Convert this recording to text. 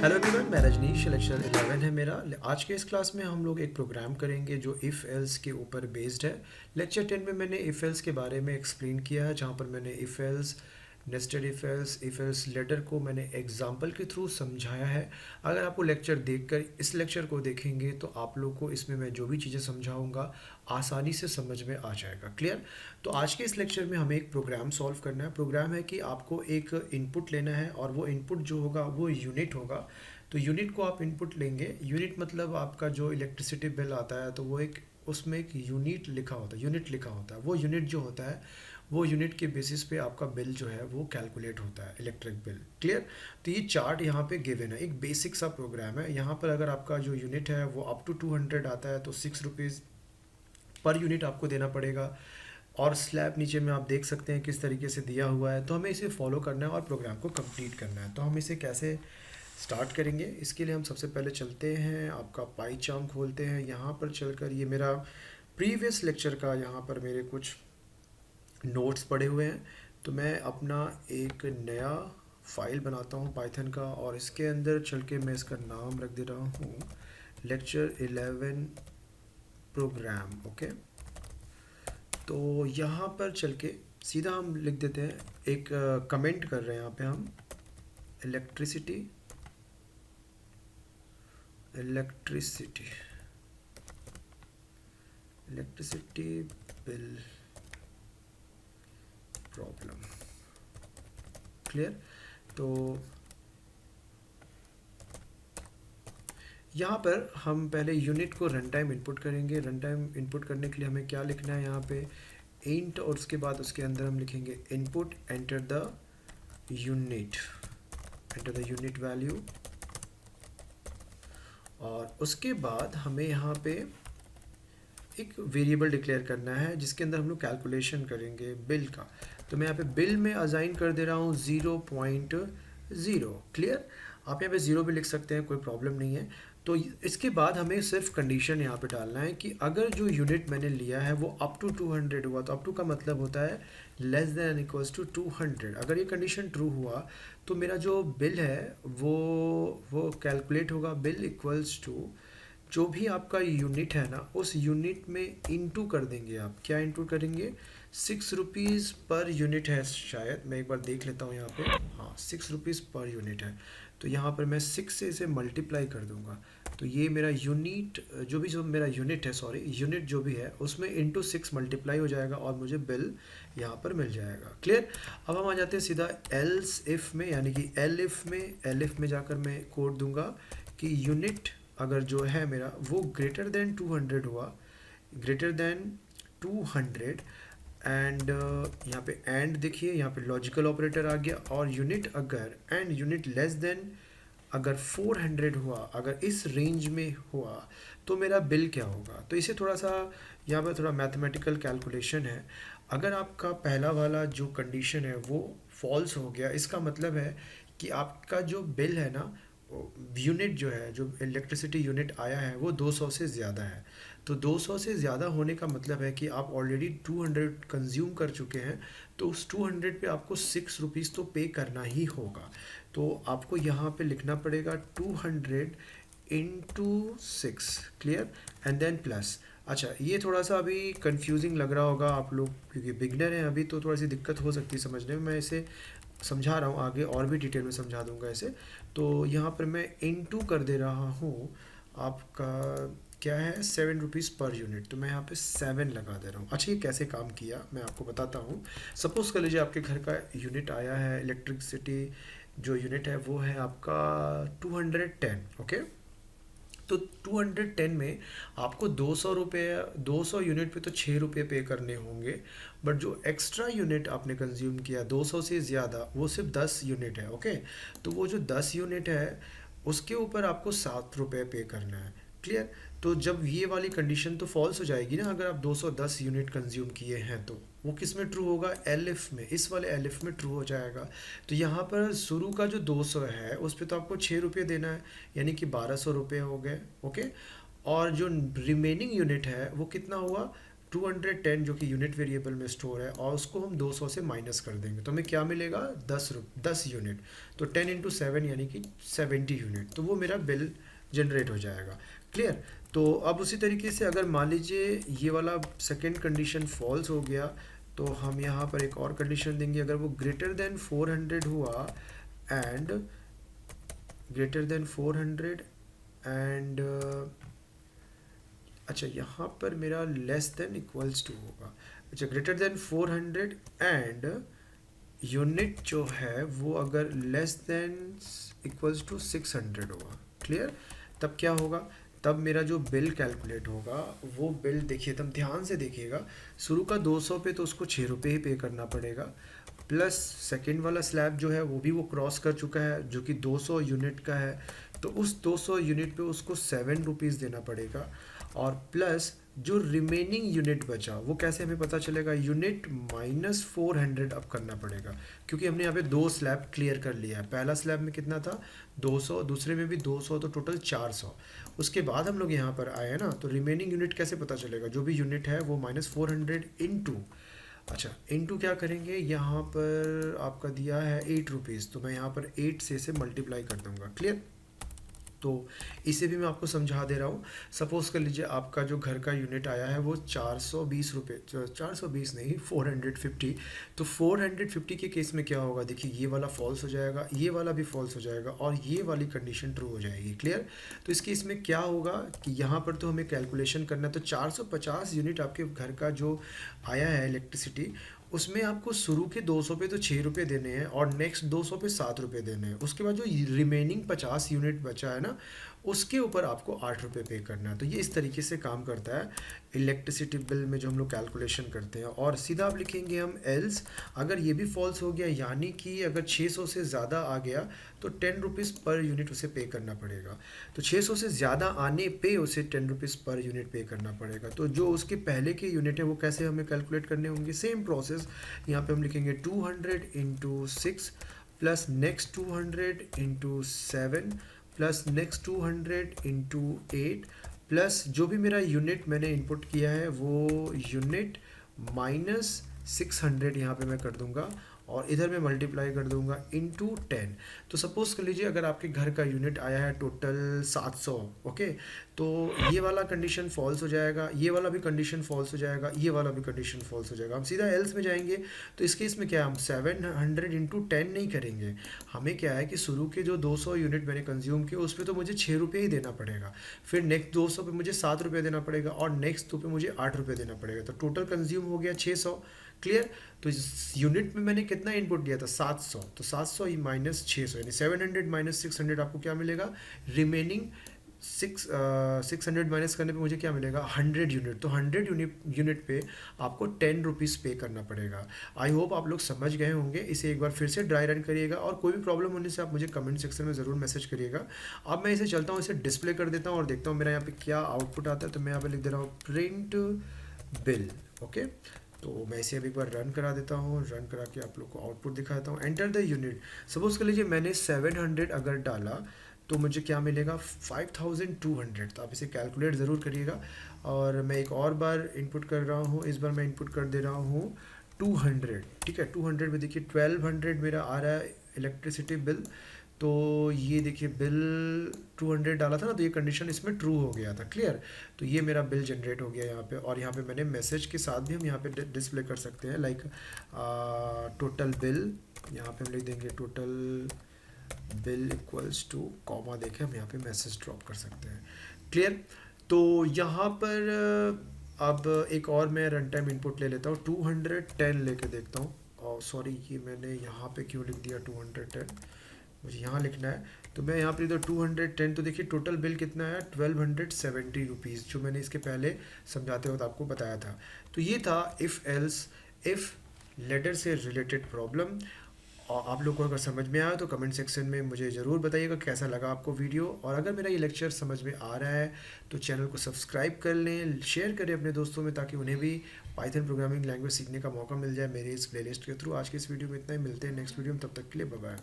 Hello everyone, मैं Rajneesh. Lecture 11 है मेरा। आज के इस क्लास में हम लोग एक प्रोग्राम करेंगे जो इफ़ एल्स के ऊपर बेस्ड है। लेक्चर 10 में मैंने इफ़ एल्स के बारे में एक्सप्लेन किया है, जहाँ पर मैंने if else, nested if else ladder को मैंने एग्जांपल के थ्रू समझाया है। अगर आपको लेक्चर देखकर इस लेक्चर को देखेंगे तो आप लोग को इसमें मैं जो भी चीज़ें समझाऊंगा आसानी से समझ में आ जाएगा। क्लियर? तो आज के इस लेक्चर में हमें एक प्रोग्राम सॉल्व करना है। प्रोग्राम है कि आपको एक इनपुट लेना है और वो इनपुट जो होगा वो यूनिट होगा। तो यूनिट को आप इनपुट लेंगे। यूनिट मतलब आपका जो इलेक्ट्रिसिटी बिल आता है तो वो एक उसमें एक यूनिट लिखा होता है, यूनिट लिखा होता है। वो यूनिट जो होता है वो यूनिट के बेसिस पे आपका बिल जो है वो कैलकुलेट होता है, इलेक्ट्रिक बिल। क्लियर? तो ये चार्ट यहाँ पे गिवन है, एक बेसिक सा प्रोग्राम है। यहाँ पर अगर आपका जो यूनिट है वो अप टू 200 आता है तो 6 रुपीज़ पर यूनिट आपको देना पड़ेगा। और स्लैब नीचे में आप देख सकते हैं किस तरीके से दिया हुआ है। तो हमें इसे फॉलो करना है और प्रोग्राम को कंप्लीट करना है। तो हम इसे कैसे स्टार्ट करेंगे, इसके लिए हम सबसे पहले चलते हैं, आपका पाईचार्म खोलते हैं। यहाँ पर चलकर ये मेरा प्रीवियस लेक्चर का यहाँ पर मेरे कुछ नोट्स पड़े हुए हैं। तो मैं अपना एक नया फाइल बनाता हूँ पाइथन का, और इसके अंदर चल के मैं इसका नाम रख दे रहा हूँ लेक्चर 11 प्रोग्राम। ओके, तो यहाँ पर चल के सीधा हम लिख देते हैं, एक कमेंट कर रहे हैं यहाँ पे हम, electricity electricity electricity bill problem. Clear? तो यहाँ पर हम पहले यूनिट को रन टाइम इनपुट करेंगे। रन टाइम इनपुट करने के लिए हमें क्या लिखना है, यहाँ पे इंट, और उसके बाद उसके अंदर हम लिखेंगे input, enter the unit value. और उसके बाद हमें यहाँ पे एक वेरिएबल डिक्लेयर करना है जिसके अंदर हम लोग कैलकुलेशन करेंगे बिल का। तो मैं यहाँ पे बिल में असाइन कर दे रहा हूँ 0.0। क्लियर? आप यहाँ पे 0 भी लिख सकते हैं, कोई प्रॉब्लम नहीं है। तो इसके बाद हमें सिर्फ कंडीशन यहाँ पे डालना है कि अगर जो यूनिट मैंने लिया है वो अप टू 200 हुआ, तो अप टू का मतलब होता है लेस देन इक्वल्स टू 200। अगर ये कंडीशन ट्रू हुआ तो मेरा जो बिल है वो कैलकुलेट होगा। बिल इक्वल्स टू जो भी आपका यूनिट है ना, उस यूनिट में इंटू कर देंगे। आप क्या इंटू करेंगे? 6 रुपीज़ पर यूनिट है शायद, मैं एक बार देख लेता हूँ यहाँ पे। हाँ, 6 रुपीज़ पर यूनिट है। तो यहाँ पर मैं 6 से इसे मल्टीप्लाई कर दूंगा। तो ये मेरा यूनिट जो मेरा यूनिट है, सॉरी यूनिट जो भी है उसमें इंटू 6 मल्टीप्लाई हो जाएगा और मुझे बिल यहाँ पर मिल जाएगा। क्लियर? अब हम आ जाते हैं सीधा एल्स इफ़ में, यानी कि एल इफ़ में जाकर मैं कोड दूंगा कि यूनिट अगर जो है मेरा वो ग्रेटर देन 200 हुआ, ग्रेटर देन 200, एंड यहाँ पे एंड देखिए, यहाँ पे लॉजिकल ऑपरेटर आ गया, और यूनिट अगर एंड यूनिट लेस देन अगर 400 हुआ, अगर इस रेंज में हुआ तो मेरा बिल क्या होगा। तो इसे थोड़ा सा यहाँ पर थोड़ा मैथमेटिकल कैलकुलेशन है। अगर आपका पहला वाला जो कंडीशन है वो फॉल्स हो गया, इसका मतलब है कि आपका जो बिल है ना, यूनिट जो है, जो इलेक्ट्रिसिटी यूनिट आया है वो 200 से ज़्यादा है। तो 200 से ज़्यादा होने का मतलब है कि आप ऑलरेडी 200 कंज्यूम कर चुके हैं। तो उस 200 पे आपको 6 रुपीज़ तो पे करना ही होगा। तो आपको यहाँ पे लिखना पड़ेगा 200 into 6। Clear? And then plus. अच्छा, ये थोड़ा सा अभी कंफ्यूजिंग लग रहा होगा आप लोग, क्योंकि बिगनर हैं अभी, तो थोड़ी सी दिक्कत हो सकती है समझने में। मैं इसे समझा रहा हूँ, आगे और भी डिटेल में समझा दूंगा इसे। तो यहाँ पर मैं इनटू कर दे रहा हूँ, आपका क्या है, 7 रुपीज़ पर यूनिट। तो मैं यहाँ पे 7 लगा दे रहा हूँ। अच्छा, ये कैसे काम किया मैं आपको बताता हूँ। सपोज़ कर लीजिए आपके घर का यूनिट आया है, इलेक्ट्रिसिटी जो यूनिट है वो है आपका 210। ओके, तो 210 में आपको 200 यूनिट पे तो 6 रुपये पे करने होंगे। बट जो एक्स्ट्रा यूनिट आपने कंज्यूम किया 200 से ज़्यादा, वो सिर्फ 10 यूनिट है। ओके, तो वो जो 10 यूनिट है उसके ऊपर आपको 7 रुपये पे करना है। क्लियर? तो जब ये वाली कंडीशन तो फॉल्स हो जाएगी ना, अगर आप 210 यूनिट कंज्यूम किए हैं तो वो किस में ट्रू होगा? एलिफ में, इस वाले एलिफ में ट्रू हो जाएगा। तो यहाँ पर शुरू का जो 200 है उस पर तो आपको 6 रुपये देना है, यानी कि 1200 रुपये हो गए। ओके, और जो रिमेनिंग यूनिट है वो कितना हुआ? 210 जो कि यूनिट वेरिएबल में स्टोर है, और उसको हम 200 से माइनस कर देंगे तो हमें क्या मिलेगा, 10 यूनिट। तो 10 इंटू 7 यानी कि 70 यूनिट, तो वो मेरा बिल जनरेट हो जाएगा। क्लियर। तो अब उसी तरीके से अगर मान लीजिए ये वाला सेकेंड कंडीशन फॉल्स हो गया, तो हम यहाँ पर एक और कंडीशन देंगे। अगर वो ग्रेटर देन 400 हुआ एंड ग्रेटर देन 400 एंड अच्छा यहाँ पर मेरा लेस देन इक्वल्स टू होगा। अच्छा, ग्रेटर देन 400 एंड यूनिट जो है वो अगर लेस देन इक्वल्स टू 600 होगा। क्लियर। तब क्या होगा, तब मेरा जो बिल कैलकुलेट होगा वो बिल देखिए, एकदम ध्यान से देखिएगा, शुरू का 200 पे तो उसको 6 रुपये ही पे करना पड़ेगा, प्लस सेकंड वाला स्लैब जो है वो भी वो क्रॉस कर चुका है जो कि 200 यूनिट का है, तो उस 200 यूनिट पे उसको 7 रुपीज़ देना पड़ेगा। और प्लस जो रिमेनिंग यूनिट बचा वो कैसे हमें पता चलेगा, यूनिट माइनस 400 अब करना पड़ेगा, क्योंकि हमने यहाँ पे 2 स्लैब क्लियर कर लिया है। पहला स्लैब में कितना था, 200, दूसरे में भी 200, तो टोटल 400। उसके बाद हम लोग यहाँ पर आए हैं ना, तो रिमेनिंग यूनिट कैसे पता चलेगा, जो भी यूनिट है वो -400 इंटू, अच्छा इंटू क्या करेंगे, यहाँ पर आपका दिया है 8 रुपीज़, तो मैं यहाँ पर 8 से इसे मल्टीप्लाई कर दूंगा। क्लियर। तो इसे भी मैं आपको समझा दे रहा हूँ। सपोज़ कर लीजिए आपका जो घर का यूनिट आया है वो 420 रुपये, 420 नहीं 450, तो 450 के केस में क्या होगा, देखिए ये वाला फॉल्स हो जाएगा, ये वाला भी फॉल्स हो जाएगा, और ये वाली कंडीशन ट्रू हो जाएगी। क्लियर। तो इस केस में क्या होगा कि यहाँ पर तो हमें कैलकुलेशन करना है, तो 450 यूनिट आपके घर का जो आया है इलेक्ट्रिसिटी, उसमें आपको शुरू के 200 पे तो 6 रुपये देने हैं और नेक्स्ट 200 पे 7 रुपये देने हैं। उसके बाद जो रिमेनिंग 50 यूनिट बचा है ना, उसके ऊपर आपको 8 रुपये पे करना है। तो ये इस तरीके से काम करता है इलेक्ट्रिसिटी बिल में जो हम लोग कैलकुलेशन करते हैं। और सीधा आप लिखेंगे हम एल्स, अगर ये भी फॉल्स हो गया, यानी कि अगर 600 से ज़्यादा आ गया तो 10 रुपीज़ पर यूनिट उसे पे करना पड़ेगा। तो 600 से ज़्यादा आने पे उसे 10 रुपीज़ पर यूनिट पे करना पड़ेगा। तो जो उसके पहले के यूनिट है वो कैसे हमें कैलकुलेट करने होंगे, सेम प्रोसेस। यहाँ पे हम लिखेंगे 200 into 6 plus next 200 into 7 plus next 200 into 8 plus जो भी मेरा यूनिट मैंने इनपुट किया है वो यूनिट माइनस 600 यहाँ पे मैं कर दूंगा, और इधर मैं मल्टीप्लाई कर दूंगा इंटू 10। तो सपोज़ कर लीजिए अगर आपके घर का यूनिट आया है टोटल 700, ओके, तो ये वाला कंडीशन फॉल्स हो जाएगा, ये वाला भी कंडीशन फॉल्स हो जाएगा, ये वाला भी कंडीशन फॉल्स हो जाएगा। हम सीधा एल्स में जाएंगे, तो इस केस में क्या हम 700 इंटू 10 नहीं करेंगे, हमें क्या है कि शुरू के जो 200 यूनिट मैंने कंज्यूम किए उस पर तो मुझे 6 रुपये ही देना पड़ेगा, फिर नेक्स्ट 200 पे मुझे 7 रुपये देना पड़ेगा, और नेक्स्ट 2 पे मुझे 8 रुपये देना पड़ेगा, तो टोटल कंज्यूम हो गया 600। क्लियर। तो इस यूनिट में मैंने कितना इनपुट दिया था, 700, तो 700 ही माइनस 600 यानी 700 माइनस 600 आपको क्या मिलेगा, रिमेनिंग 600 माइनस करने पे मुझे क्या मिलेगा, 100 यूनिट। तो 100 यूनिट पे आपको 10 रुपीज़ पे करना पड़ेगा। आई होप आप लोग समझ गए होंगे। इसे एक बार फिर से ड्राई रन करिएगा, और कोई भी प्रॉब्लम होने से आप मुझे कमेंट सेक्शन में ज़रूर मैसेज करिएगा। अब मैं इसे चलता हूँ, इसे डिस्प्ले कर देता हूँ और देखता हूँ मेरा यहाँ पे क्या आउटपुट आता है। तो मैं यहाँ पे लिख दे रहा हूँ प्रिंट बिल, ओके। तो मैं इसे अब एक बार रन करा देता हूँ, रन करा के आप लोग को आउटपुट दिखाता हूँ। एंटर द यूनिट, सपोज कर लीजिए मैंने 700 अगर डाला तो मुझे क्या मिलेगा, 5200। तो आप इसे कैलकुलेट ज़रूर करिएगा। और मैं एक और बार इनपुट कर रहा हूँ, इस बार मैं इनपुट कर दे रहा हूँ 200, ठीक है। 200 में देखिए 1200 मेरा आ रहा है इलेक्ट्रिसिटी बिल। तो ये देखिए बिल 200 डाला था ना, तो ये कंडीशन इसमें ट्रू हो गया था। क्लियर। तो ये मेरा बिल जनरेट हो गया यहाँ पे, और यहाँ पे मैंने मैसेज के साथ भी हम यहाँ पे डिस्प्ले कर सकते हैं, लाइक टोटल बिल, यहाँ पे हम लिख देंगे total bill equals two comma देके हम यहाँ पे मैसेज ड्रॉप कर सकते हैं। क्लियर। तो यहाँ पर अब एक और मैं रन टाइम इनपुट ले लेता हूँ, 210 लेके देखता हूँ। और सॉरी, ये मैंने यहाँ पे क्यों लिख दिया 210, मुझे यहाँ लिखना है। तो मैं यहाँ पर इधर 210, तो देखिए टोटल बिल कितना है, 1270 रुपीज़, जो मैंने इसके पहले समझाते वक्त आपको बताया था। तो ये था इफ़ एल्स इफ़ लेटर से रिलेटेड प्रॉब्लम। और आप लोग को अगर समझ में आया तो कमेंट सेक्शन में मुझे ज़रूर बताइएगा कैसा लगा आपको वीडियो। और अगर मेरा ये लेक्चर समझ में आ रहा है तो चैनल को सब्सक्राइब कर लें, शेयर करें अपने दोस्तों में, ताकि उन्हें भी पाइथन प्रोग्रामिंग लैंग्वेज सीखने का मौका मिल जाए मेरे इस प्लेलिस्ट के थ्रू। आज के इस वीडियो में इतना ही, मिलते हैं नेक्स्ट वीडियो में, तब तक के लिए बाय बाय।